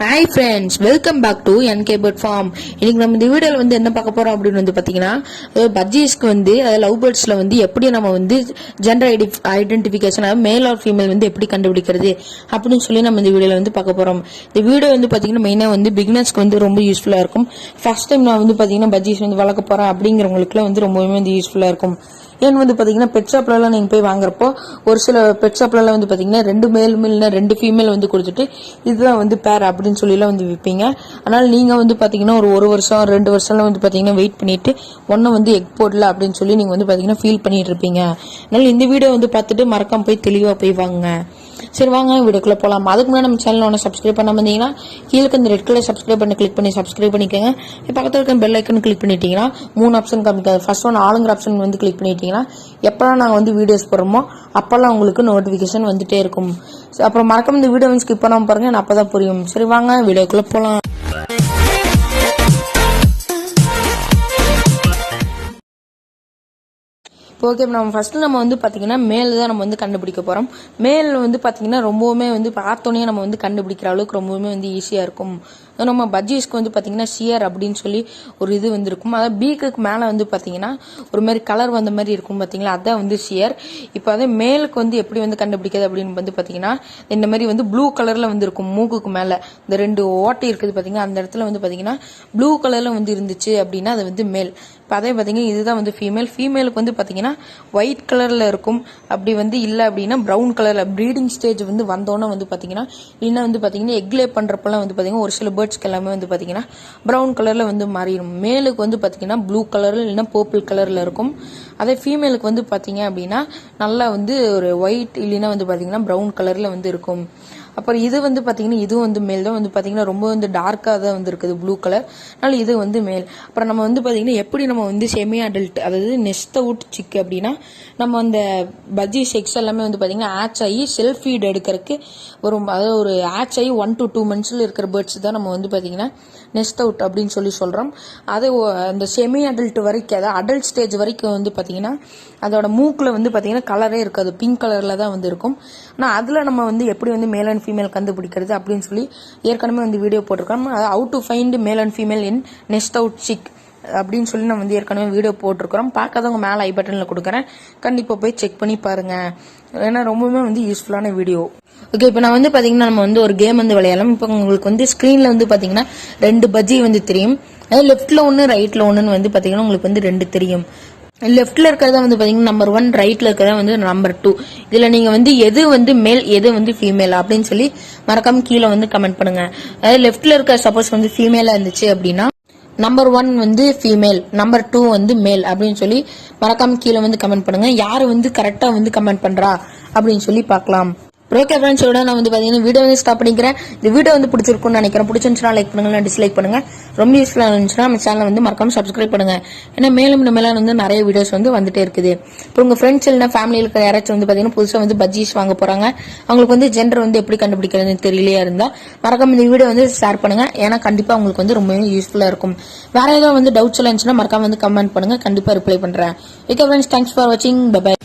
Hi friends, welcome back to NK Bird Farm. இன்னைக்கு நம்ம இந்த வீடியோல என்ன பார்க்க போறோம் அப்படின்னு பாத்தீங்கன்னா பஜ்ஜீஸ்க்கு லவ் பேர்ட்ஸ்ல எப்படி நம்ம gender identification male or female எப்படி கண்டுபிடிக்கிறது அப்படின்னு சொல்லி நம்ம இந்த வீடியோல பார்க்க போறோம். இந்த வீடியோ பாத்தீங்கன்னா மெயினா பிகினர்ஸ்க்கு ரொம்ப யூஸ்ஃபுல்லா இருக்கும். ஃபர்ஸ்ட் டைம் நான் பாத்தீங்கன்னா பஜ்ஜீஸ் வளர்க்க போறேன் அப்படிங்கிறவங்களுக்கு ரொம்பவே யூஸ்ஃபுல்லா இருக்கும். ஏன்னு பாத்தீங்கன்னா பெட் ஷாப்ல எல்லாம் நீங்க போய் வாங்குறப்போ ஒரு சில பெட் ஷாப்ல எல்லாம் பாத்தீங்கன்னா 2 மேல் இல்ல 2 ஃபீமேல் கொடுத்துட்டு இதுதான் பேர் அப்படின்னு சொல்லி எல்லாம் விற்பீங்க. அதனால நீங்க பாத்தீங்கன்னா ஒரு வருஷம் 2 வருஷம்லாம் பாத்தீங்கன்னா வெயிட் பண்ணிட்டு ஒன்னும் எக் போடல அப்படின்னு சொல்லி நீங்க பாத்தீங்கன்னா ஃபீல் பண்ணிட்டு இருப்பீங்க. அதனால இந்த வீடியோ பார்த்துட்டு மறக்காம போய் தெளிவா போய் வாங்குங்க. சரி வாங்க வீடியோக்குள்ள போலாம். அதுக்கு முன்னாடி நம்ம சேனல் ஒன்று சப்ஸ்கிரைப் பண்ணாம இருந்தீங்கன்னா கீழே இந்த ரெட் கலர் சப்ஸ்கிரைப் பண்ணி கிளிக் பண்ணி சப்ஸ்கிரைப் பண்ணிக்கோங்க. பக்கத்தில் இருக்க பெல் ஐக்கன் கிளிக் பண்ணிட்டீங்கன்னா 3 ஆப்ஷன் காமிக்காது. ஃபர்ஸ்ட் ஒன் ஆளுங்கிற ஆப்ஷன் கிளிக் பண்ணிட்டீங்கன்னா எப்பெல்லாம் நாங்கள் வீடியோஸ் போடுறோமோ அப்பெல்லாம் உங்களுக்கு நோட்டிபிகேஷன் வந்துட்டே இருக்கும். அப்புறம் மறக்காம இந்த வீடியோ ஸ்கிப் பண்ணாம பாருங்க, அப்பதான் புரியும். சரி வாங்க வீடியோக்குள்ள போலாம். ஓகே, நம்ம ஃபர்ஸ்ட் நம்ம பாத்தீங்கன்னா மேல் தான் நம்ம கண்டுபிடிக்க போறோம். மேல் பாத்தீங்கன்னா ரொம்பவுமே பார்த்தோன்னே நம்ம கண்டுபிடிக்கிற அளவுக்கு ரொம்பவுமே ஈஸியா இருக்கும். நம்ம பஜ்ஜீஸ்க்கு பாத்தீங்கன்னா சியர் அப்படின்னு சொல்லி ஒரு இது இருக்கும். அதாவது பீக்குக்கு மேல பாத்தீங்கன்னா ஒரு மாதிரி கலர் வந்த மாதிரி இருக்கும் பாத்தீங்களா, அதான் சியர். இப்ப அதே மேலுக்கு எப்படி கண்டுபிடிக்கிறது அப்படின்னு பாத்தீங்கன்னா இந்த மாதிரி ப்ளூ கலர்ல இருக்கும். மூக்குக்கு மேல இந்த 2 ஓட்டை இருக்குது பாத்தீங்கன்னா, அந்த இடத்துல பாத்தீங்கன்னா ப்ளூ கலர்ல இருந்துச்சு அப்படின்னா அது மேல். இப்ப அதே பாத்தீங்கன்னா இதுதான் ஃபீமேல். ஃபீமேலுக்கு பாத்தீங்கன்னா ஒயிட் கலர்ல இருக்கும். அப்படி இல்ல அப்படின்னா பிரவுன் கலர்ல ப்ரீடிங் ஸ்டேஜ் வந்தோன்னு பாத்தீங்கன்னா இல்லைன்னா பாத்தீங்கன்னா எக்லே பண்றப்பெல்லாம் பாத்தீங்கன்னா ஒரு சில பேர்ட்ஸ்க்கு எல்லாமே பாத்தீங்கன்னா பிரவுன் கலர்ல மாறிடும். மேலுக்கு பாத்தீங்கன்னா ப்ளூ கலர்ல இல்லைன்னா பர்பிள் கலர்ல இருக்கும். அதே ஃபீமேலுக்கு பாத்தீங்க அப்படின்னா நல்லா ஒரு ஒயிட் இல்லைன்னா பாத்தீங்கன்னா பிரவுன் கலர்ல இருக்கும். அப்புறம் இது பாத்தீங்கன்னா இதுவும் மேல் தான் பாத்தீங்கன்னா ரொம்ப டார்க்கா தான் இருக்குது ப்ளூ கலர். அதனால இது மேல். அப்புறம் நம்ம பாத்தீங்கன்னா எப்படி நம்ம செமி அடல்ட் அதாவது நெஸ்ட் அவுட் சிக் அப்படின்னா நம்ம அந்த பஜ்ஜி செக்ஸ் எல்லாமே பாத்தீங்கன்னா ஆச் ஆகி செல்ஃப் ஃபீட் எடுக்கிறதுக்கு அதாவது ஒரு ஆச் ஆகி 1 to 2 monthsல இருக்கிற பேர்ட்ஸ் தான் நம்ம பாத்தீங்கன்னா நெஸ்ட் அவுட் அப்படின்னு சொல்லி சொல்றோம். அது அந்த செமி அடல்ட் வரைக்கும் அதாவது அடல்ட் ஸ்டேஜ் வரைக்கும் பாத்தீங்கன்னா அதோட மூக்குல பாத்தீங்கன்னா கலரே இருக்காது, பிங்க் கலர்ல தான் இருக்கும். ஆனா அதுல நம்ம எப்படி மேல் அண்ட் ஃபீமேல் கண்டுபிடிக்கிறது அப்படின்னு சொல்லி ஏற்கனவே வீடியோ போட்டிருக்கோம். How to find male and female in nest out sick அப்படின்னு சொல்லி நம்ம ஏற்கனவே வீடியோ போட்டிருக்கிறோம். பார்க்காதவங்க மேல ஐ பட்டன்ல கொடுக்குறேன், கண்டிப்பா போய் செக் பண்ணி பாருங்க. ஏன்னா ரொம்பவுமே யூஸ்ஃபுல்லான வீடியோ. ஓகே, இப்ப நான் பாத்தீங்கன்னா நம்ம ஒரு கேம் விளையாடலாம். இப்ப உங்களுக்கு ஸ்கிரீன்ல பாத்தீங்கன்னா 2 பஜ்ஜி தெரியும். அது லெப்ட்ல ஒன்னு ரைட்ல ஒன்னு பாத்தீங்கன்னா உங்களுக்கு 2 தெரியும். லெப்ட்ல இருக்கிறதா பாத்தீங்கன்னா நம்பர் 1, ரைட்ல இருக்கிறதா நம்பர் 2. இதுல நீங்க எது மேல் எது ஃபீமேல் அப்படின்னு சொல்லி மறக்காம கீழே கமெண்ட் பண்ணுங்க. அதாவது லெப்ட்ல இருக்க சப்போஸ் ஃபீமேலா இருந்துச்சு அப்படின்னா நம்பர் 1 ஃபீமேல், நம்பர் 2 மேல் அப்படின்னு சொல்லி மறக்காம கீழே கமெண்ட் பண்ணுங்க. யாரு கரெக்டா கமெண்ட் பண்றா அப்படின்னு சொல்லி பார்க்கலாம். ஓகே ஃப்ரெண்ட்ஸ், நான் பாத்தீங்கன்னா வீடியோ ஸ்டாப் பண்ணிக்கிறேன். இந்த வீடியோ பிடிச்சிருக்கும்னு நினைக்கிறேன். பிடிச்சிருந்துச்சுன்னா லைக் பண்ணுங்க, டிஸ்லைக் பண்ணுங்க. ரொம்ப யூஸ்ஃபுல்லா இருந்துச்சுன்னா நம்ம சேனல் மறக்காம சப்ஸ்கிரைப் பண்ணுங்க. ஏன்னா மேலும் மேல நிறைய வீடியோஸ் வந்துட்டே இருக்குது. இப்போ உங்க ஃப்ரெண்ட்ஸ் இல்லைன்னா ஃபேமிலியில் இருக்கிற யாராச்சும் பாத்தீங்கன்னா புதுசா பஜ்ஜீஸ் வாங்க போறாங்க, அவங்களுக்கு ஜெண்டர் எப்படி கண்டுபிடிக்கிறதுன்னு தெரியலையா இருந்தா மறக்காம இந்த வீடியோ ஷேர் பண்ணுங்க. ஏன்னா கண்டிப்பா உங்களுக்கு ரொம்பவே யூஸ்ஃபுல்லா இருக்கும். வேற ஏதாவது டவுட்ஸ் எல்லாம் இருந்துச்சுன்னா மறக்காம கமெண்ட் பண்ணுங்க, கண்டிப்பா ரிப்ளை பண்றேன். ஓகே ஃப்ரெண்ட்ஸ், தேங்க்ஸ் ஃபார் வாட்சிங். Bye by.